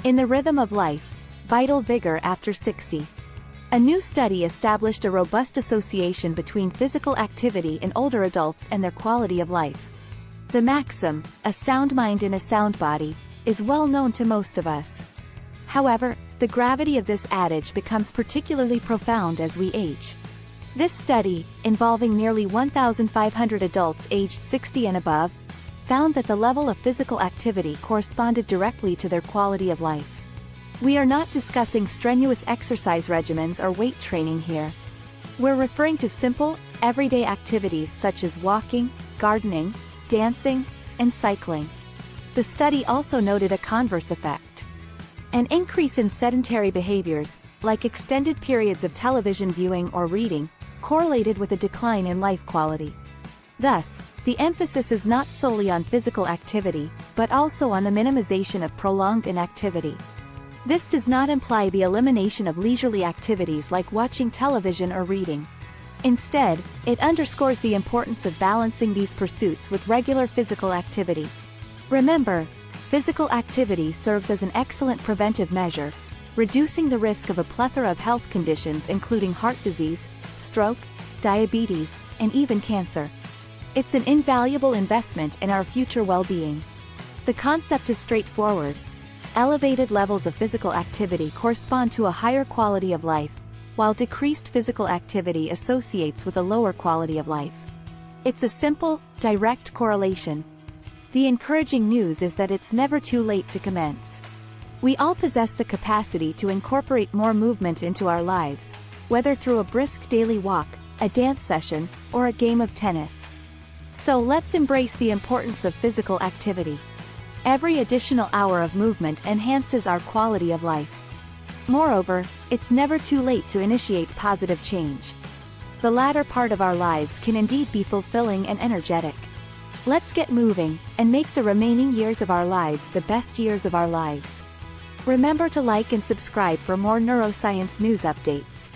In the rhythm of life, vital vigor after 60. A new study established a robust association between physical activity in older adults and their quality of life. The maxim, "a sound mind in a sound body," is well known to most of us. However, the gravity of this adage becomes particularly profound as we age. This study, involving nearly 1,500 adults aged 60 and above, found that the level of physical activity corresponded directly to their quality of life. We are not discussing strenuous exercise regimens or weight training here. We're referring to simple, everyday activities such as walking, gardening, dancing, and cycling. The study also noted a converse effect. An increase in sedentary behaviors, like extended periods of television viewing or reading, correlated with a decline in life quality. Thus, the emphasis is not solely on physical activity, but also on the minimization of prolonged inactivity. This does not imply the elimination of leisurely activities like watching television or reading. Instead, it underscores the importance of balancing these pursuits with regular physical activity. Remember, physical activity serves as an excellent preventive measure, reducing the risk of a plethora of health conditions including heart disease, stroke, diabetes, and even cancer. It's an invaluable investment in our future well-being. The concept is straightforward. Elevated levels of physical activity correspond to a higher quality of life, while decreased physical activity associates with a lower quality of life. It's a simple, direct correlation. The encouraging news is that it's never too late to commence. We all possess the capacity to incorporate more movement into our lives, whether through a brisk daily walk, a dance session, or a game of tennis. So let's embrace the importance of physical activity. Every additional hour of movement enhances our quality of life. Moreover, it's never too late to initiate positive change. The latter part of our lives can indeed be fulfilling and energetic. Let's get moving, and make the remaining years of our lives the best years of our lives. Remember to like and subscribe for more neuroscience news updates.